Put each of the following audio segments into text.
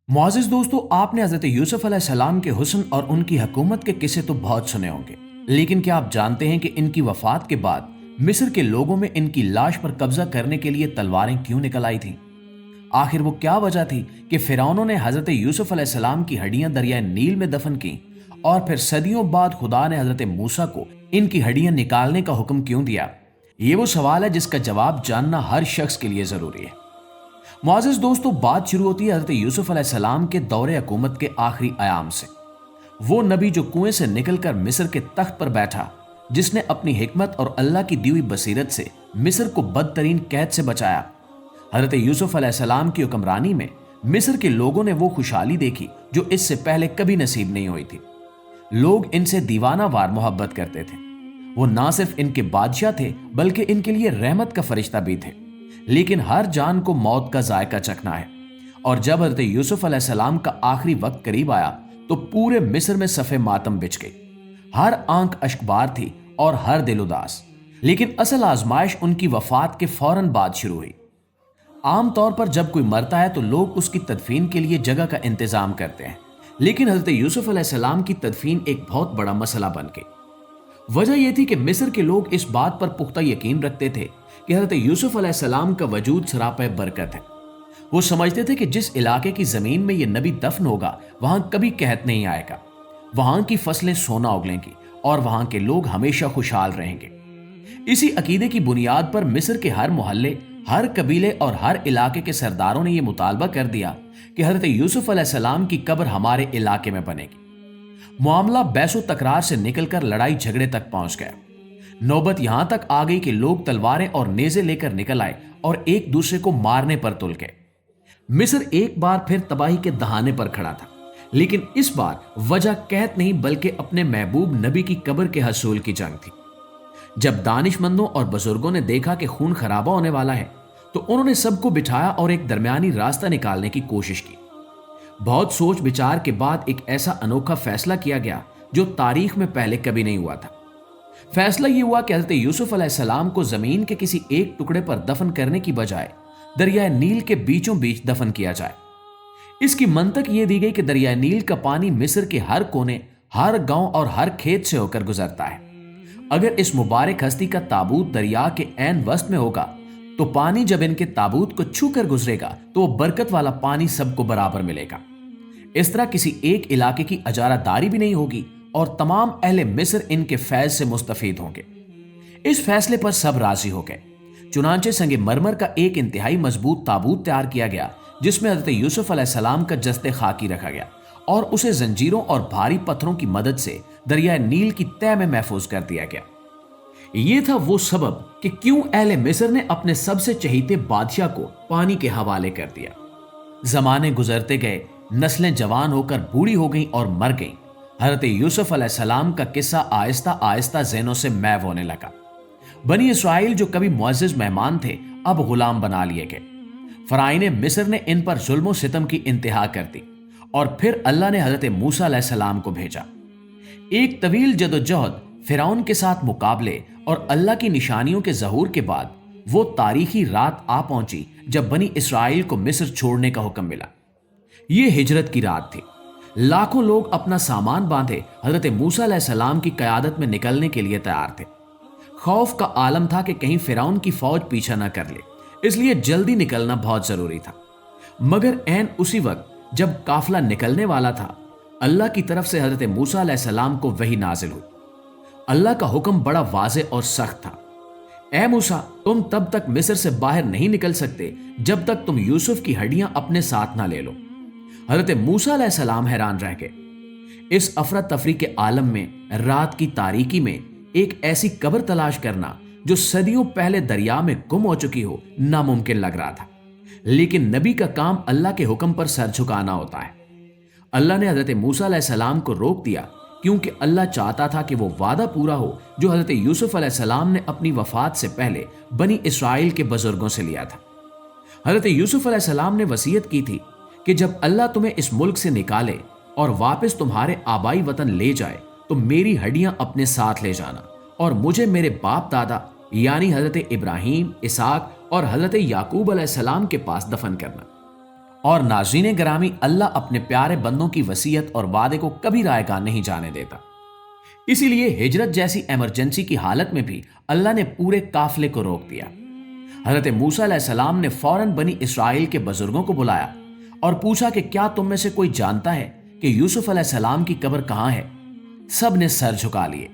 मुआज़िज़ दोस्तों, आपने हज़रत यूसुफ अलैहिस्सलाम के हुस्न और उनकी हुकूमत के किस्से तो बहुत सुने होंगे, लेकिन क्या आप जानते हैं कि इनकी वफात के बाद मिस्र के लोगों में इनकी लाश पर कब्जा करने के लिए तलवारें क्यों निकल आई थीं? आखिर वो क्या वजह थी कि फिरौनों ने हज़रत यूसुफ अलैहिस्सलाम की हड्डियां दरिया नील में दफन की और फिर सदियों बाद खुदा ने हज़रत मूसा को इनकी हड्डियां निकालने का हुक्म क्यों दिया? ये वो सवाल है जिसका जवाब जानना हर शख्स के लिए ज़रूरी है। मुआज़िज़ दोस्तों, बात शुरू होती है हज़रत यूसुफ अलैहिस्सलाम के दौरे हुकूमत के आखिरी आयाम से। वो नबी जो कुएं से निकलकर मिस्र के तख्त पर बैठा, जिसने अपनी हिकमत और अल्लाह की दी हुई बसीरत से मिस्र को बदतरीन कैद से बचाया। हज़रत यूसुफ अलैहिस्सलाम की हुक्मरानी में मिस्र के लोगों ने वो खुशहाली देखी जो इससे पहले कभी नसीब नहीं हुई थी। लोग इनसे दीवाना वार मोहब्बत करते थे। वो ना सिर्फ इनके बादशाह थे बल्कि इनके लिए रहमत का फरिश्ता भी थे। लेकिन हर जान को मौत का जायका चखना है, और जब हज़रत यूसुफ अलैहिस्सलाम का आखिरी वक्त करीब आया तो पूरे मिस्र में सफ़े मातम बिछ गई। हर आंख अश्कबार थी और हर दिल उदास। लेकिन असल आजमाइश उनकी वफात के फौरन बाद शुरू हुई। आमतौर पर जब कोई मरता है तो लोग उसकी तदफीन के लिए जगह का इंतजाम करते हैं, लेकिन हज़रत यूसुफ अलैहिस्सलाम की तदफीन एक बहुत बड़ा मसला बन गई। वजह यह थी कि मिस्र के लोग इस बात पर पुख्ता यकीन रखते थे कि हज़रत यूसुफ अलैहिस्सलाम का वजूद सरापे बरकत है। वो समझते थे कि जिस इलाके की जमीन में यह नबी दफन होगा वहां कभी कहत नहीं आएगा, वहां की फसलें सोना उगलेंगी और वहां के लोग हमेशा खुशहाल रहेंगे। इसी अकीदे की बुनियाद पर मिस्र के हर मोहल्ले, हर कबीले और हर इलाके के सरदारों ने यह मुतालबा कर दिया कि हज़रत यूसुफ अलैहिस्सलाम की कब्र हमारे इलाके में बनेगी। मामला बहसो तकरार से निकलकर लड़ाई झगड़े तक पहुंच गया। नौबत यहां तक आ गई कि लोग तलवारें और नेज़े लेकर निकल आए और एक दूसरे को मारने पर तुल गए। मिस्र एक बार फिर तबाही के दहाने पर खड़ा था, लेकिन इस बार वजह कहत नहीं बल्कि अपने महबूब नबी की कब्र के हसूल की जंग थी। जब दानिशमंदों और बुजुर्गों ने देखा कि खून खराबा होने वाला है तो उन्होंने सबको बिठाया और एक दरमियानी रास्ता निकालने की कोशिश की। बहुत सोच विचार के बाद एक ऐसा अनोखा फैसला किया गया जो तारीख में पहले कभी नहीं हुआ था। फैसला यह हुआ कि हज़रत यूसुफ अलैहिस्सलाम को जमीन के किसी एक टुकड़े पर दफन करने की बजाय दरिया नील के बीचों बीच दफन किया जाए। इसकी मंतक यह दी गई कि दरिया नील का पानी मिस्र के हर कोने, हर गांव और हर खेत से होकर गुजरता है। अगर इस मुबारक हस्ती का ताबूत दरिया के ऐन वस्त में होगा तो पानी जब इनके ताबूत को छू कर गुजरेगा तो वो बरकत वाला पानी सबको बराबर मिलेगा। इस तरह किसी एक इलाके की अजारादारी भी नहीं होगी और तमाम अहले मिस्र इनके फैज से मुस्तफीद होंगे। इस फैसले पर सब राजी हो गए। चुनांचे संगे मरमर का एक इंतहाई मजबूत ताबूत तैयार किया गया जिसमें हज़रत यूसुफ अलैहिस्सलाम का जस्ते खाकी रखा गया और उसे जंजीरों और भारी पत्थरों की मदद से दरिया नील की तह में महफूज कर दिया गया। यह था वो सबब कि क्यों अहले मिस्र ने अपने सबसे चहीते बादशाह को पानी के हवाले कर दिया। जमाने गुजरते गए, नस्लें जवान होकर बूढ़ी हो गईं और मर गईं। हज़रत यूसुफ अलैहिस्सलाम का किस्सा आहिस्ता आहिस्ता ज़हनों से मैव होने लगा। बनी इसराइल जो कभी मुअज़्ज़िज़ मेहमान थे अब गुलाम बना लिए गए। फ़राइने मिस्र ने इन पर जुल्म सितम की इंतहा कर दी और फिर अल्लाह ने हज़रत मूसा अलैहिस्सलाम को भेजा। एक तवील जदोजहद, फिरौन के साथ मुकाबले और अल्लाह की निशानियों के ज़हूर के बाद वो तारीखी रात आ पहुंची जब बनी इसराइल को मिस्र छोड़ने का हुक्म मिला। ये हिजरत की रात थी। लाखों लोग अपना सामान बांधे हज़रत मूसा अलैहिस्सलाम की क़यादत में निकलने के लिए तैयार थे। खौफ का आलम था कि कहीं फिरौन की फौज पीछा न कर ले, इसलिए जल्दी निकलना बहुत जरूरी था। मगर ऐन उसी वक्त जब काफिला निकलने वाला था, अल्लाह की तरफ से हज़रत मूसा अलैहिस्सलाम को वही नाजिल हुई। अल्लाह का हुक्म बड़ा वाज़े और सख्त था। ए मूसा, तुम तब तक मिस्र से बाहर नहीं निकल सकते जब तक तुम यूसुफ की हड्डियां अपने साथ ना ले लो। हज़रत मूसा अलैहिस्सलाम हैरान रह गए। इस अफरा तफरी के आलम में, रात की तारीकी में एक ऐसी कब्र तलाश करना जो सदियों पहले दरिया में गुम हो चुकी हो, नामुमकिन लग रहा था। लेकिन नबी का काम अल्लाह के हुक्म पर सर झुकाना होता है। अल्लाह ने हज़रत मूसा अलैहिस्सलाम को रोक दिया क्योंकि अल्लाह चाहता था कि वो वादा पूरा हो जो हज़रत यूसुफ अलैहिस्सलाम ने अपनी वफात से पहले बनी इसराइल के बुजुर्गों से लिया था। हज़रत यूसुफ अलैहिस्सलाम ने वसीयत की थी कि जब अल्लाह तुम्हें इस मुल्क से निकाले और वापस तुम्हारे आबाई वतन ले जाए तो मेरी हड्डियां अपने साथ ले जाना और मुझे मेरे बाप दादा यानी हज़रत इब्राहीम, इसाक और हज़रत याकूब अलैहिस्सलाम के पास दफन करना। اور नाज़रीन ग्रामी, अल्लाह अपने प्यारे बंदों की वसीयत और वादे को कभी रायगा नहीं जाने देता। इसीलिए हिजरत जैसी इमरजेंसी की हालत में भी अल्लाह ने पूरे काफिले को रोक दिया। हजरत मूसा अलैहिस्सलाम ने फौरन बनी इसराइल के बुजुर्गों को बुलाया और पूछा कि क्या तुम में से कोई जानता है कि यूसुफ अलैहिस्सलाम की कब्र कहां है? सब ने सर झुका लिए।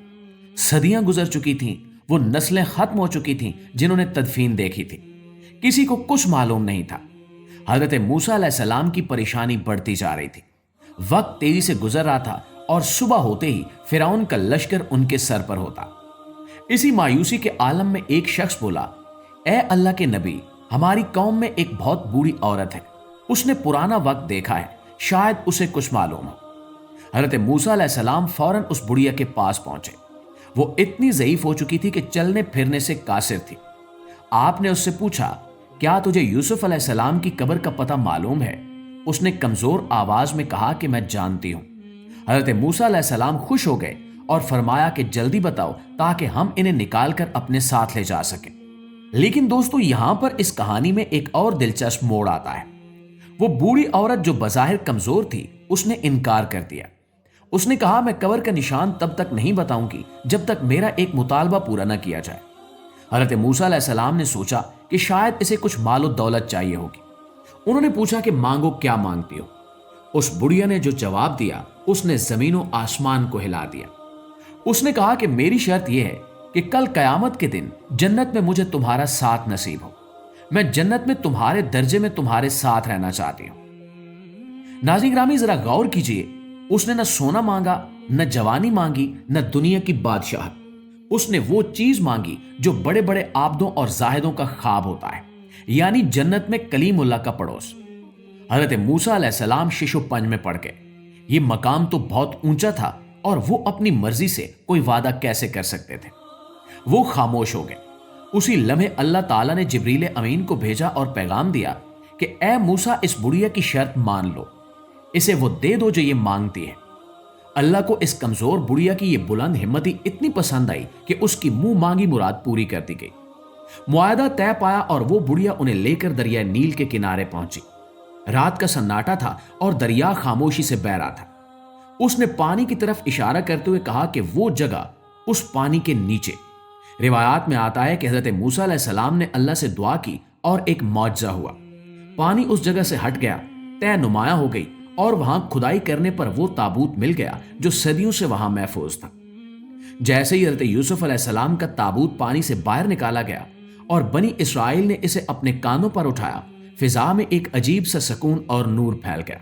सदियां गुजर चुकी थीं, वो नस्लें खत्म हो चुकी थीं जिन्होंने तदफीन देखी थी। किसी को कुछ मालूम नहीं था। हजरत मूसा अलैहिस्सलाम की परेशानी बढ़ती जा रही थी। वक्त तेजी से गुजर रहा था और सुबह होते ही फिरौन का लश्कर उनके सर पर होता। इसी मायूसी के आलम में एक शख्स बोला, ए अल्लाह के नबी, हमारी कौम में एक बहुत बूढ़ी औरत है, उसने पुराना वक्त देखा है, शायद उसे कुछ मालूम हो। हजरत मूसा अलैहिस्सलाम फौरन उस बुढ़िया के पास पहुंचे। वो इतनी ज़ईफ हो चुकी थी कि चलने फिरने से कासिर थी। आपने उससे पूछा, क्या तुझे यूसुफ अलैहिस्सलाम की कब्र का पता मालूम है? उसने कमजोर आवाज में कहा कि मैं जानती हूं। हजरत मूसा अलैहिस्सलाम खुश हो गए और फरमाया कि जल्दी बताओ ताकि हम इन्हें निकाल कर अपने साथ ले जा सकें। लेकिन दोस्तों, यहां पर इस कहानी में एक और दिलचस्प मोड़ आता है। वो बूढ़ी औरत जो बज़ाहिर कमजोर थी, उसने इनकार कर दिया। उसने कहा, मैं कब्र का निशान तब तक नहीं बताऊंगी जब तक मेरा एक मुतालबा पूरा न किया जाए। हजरत मूसा अलैहिस्सलाम ने सोचा कि शायद इसे कुछ मालो दौलत चाहिए होगी। उन्होंने पूछा कि मांगो, क्या मांगती हो? उस बुढ़िया ने जो जवाब दिया, उसने जमीनों आसमान को हिला दिया। उसने कहा कि मेरी शर्त यह है कि कल कयामत के दिन जन्नत में मुझे तुम्हारा साथ नसीब हो। मैं जन्नत में तुम्हारे दर्जे में तुम्हारे साथ रहना चाहती हूं। नाज़रीन ग्रामी, जरा गौर कीजिए, उसने न सोना मांगा, न जवानी मांगी, न दुनिया की बादशाहत। उसने वो चीज मांगी जो बड़े बड़े आबदों और जाहिदों का ख्वाब होता है, यानी जन्नत में कलीमुल्लाह का पड़ोस। हजरत मूसा अलैहिस्सलाम शिशु पंज में पड़ गए। ये मकाम तो बहुत ऊंचा था और वो अपनी मर्जी से कोई वादा कैसे कर सकते थे। वो खामोश हो गए। उसी लम्हे अल्लाह ताला ने जिब्रील अमीन को भेजा और पैगाम दिया कि ए मूसा, इस बुढ़िया की शर्त मान लो, इसे वो दे दो जो ये मांगती है। अल्लाह को इस कमजोर बुढ़िया की ये बुलंद हिम्मती इतनी पसंद आई कि उसकी मुंह मांगी मुराद पूरी कर दी गई। मुआहदा तय पाया और वो बुढ़िया उन्हें लेकर दरिया नील के किनारे पहुंची। रात का सन्नाटा था और दरिया खामोशी से बह रहा था। उसने पानी की तरफ इशारा करते हुए कहा कि वो जगह उस पानी के नीचे। रिवायात में आता है कि हजरत मूसा अलैहिस्सलाम ने अल्लाह से दुआ की और एक मौजज़ा हुआ। पानी उस जगह से हट गया, तय नुमाया हो गई और वहां खुदाई करने पर वो ताबूत मिल गया जो सदियों से वहां महफूज था। जैसे ही हजरत यूसुफ अलैहिस्सलाम का ताबूत पानी से बाहर निकाला गया और बनी इसराइल ने इसे अपने कानों पर उठाया, फिजा में एक अजीब सा सुकून और नूर फैल गया।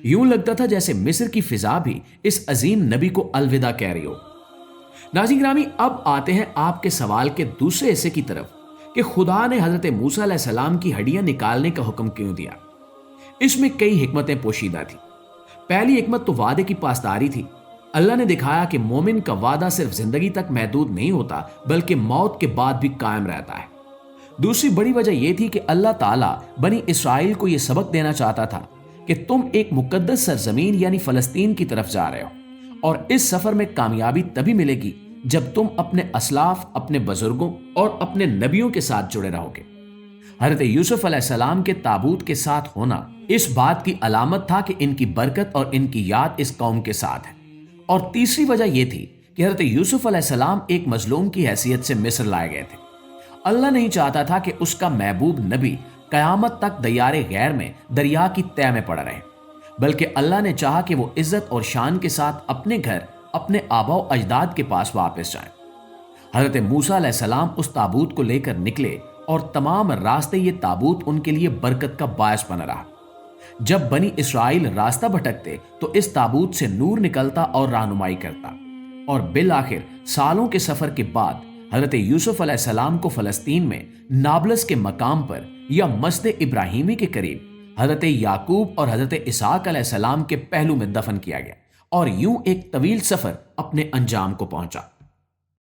यूं लगता था जैसे मिस्र की फिजा भी इस अजीम नबी को अलविदा कह रही हो। नाज़रीन ग्रामी, अब आते हैं आपके सवाल के दूसरे हिस्से की तरफ कि खुदा ने हजरत मूसा अलैहिस्सलाम की हड्डियां निकालने का हुक्म क्यों दिया। इसमें कई हिकमतें पोशीदा थी। पहली हिकमत तो वादे की पासदारी थी। अल्लाह ने दिखाया कि मोमिन का वादा सिर्फ जिंदगी तक महदूद नहीं होता बल्कि मौत के बाद भी कायम रहता है। दूसरी बड़ी वजह यह थी कि अल्लाह ताला बनी इसराइल को यह सबक देना चाहता था कि तुम एक मुकद्दस सरजमीन यानी फलस्तीन की तरफ जा रहे हो और इस सफर में कामयाबी तभी मिलेगी जब तुम अपने असलाफ, अपने बुजुर्गों और अपने नबियों के साथ जुड़े रहोगे। हजरत यूसुफ अलैहिस्सलाम के ताबूत के साथ होना इस बात की अलामत था कि इनकी बरकत और इनकी याद इस कौम के साथ है। और तीसरी वजह यह थी कि हजरत यूसुफ अलैहिस्सलाम एक मजलूम की हैसियत से मिस्र लाए गए थे। अल्लाह नहीं चाहता था कि उसका महबूब नबी कयामत तक दरियाए गैर में दरिया की तह में पड़ा रहे, बल्कि अल्लाह ने चाहा कि वो इज्जत और शान के साथ अपने घर, अपने आबा अजदाद के पास वापस जाएं। हजरत मूसा अलैहिस्सलाम उस ताबूत को लेकर निकले और तमाम रास्ते ये ताबूत उनके लिए बरकत का बायस बना रहा। जब बनी इसराइल रास्ता भटकते तो इस ताबूत से नूर निकलता और रहनुमाई करता। और बिल आखिर सालों के सफर के बाद हजरत यूसुफ अलैहिस्सलाम को फलस्तीन में नाबलस के मकाम पर या मस्जिद इब्राहिमी के करीब हजरत याकूब और हजरत इसहाक अलैहिस्सलाम के पहलू में दफन किया गया और यूं एक तवील सफर अपने अंजाम को पहुंचा।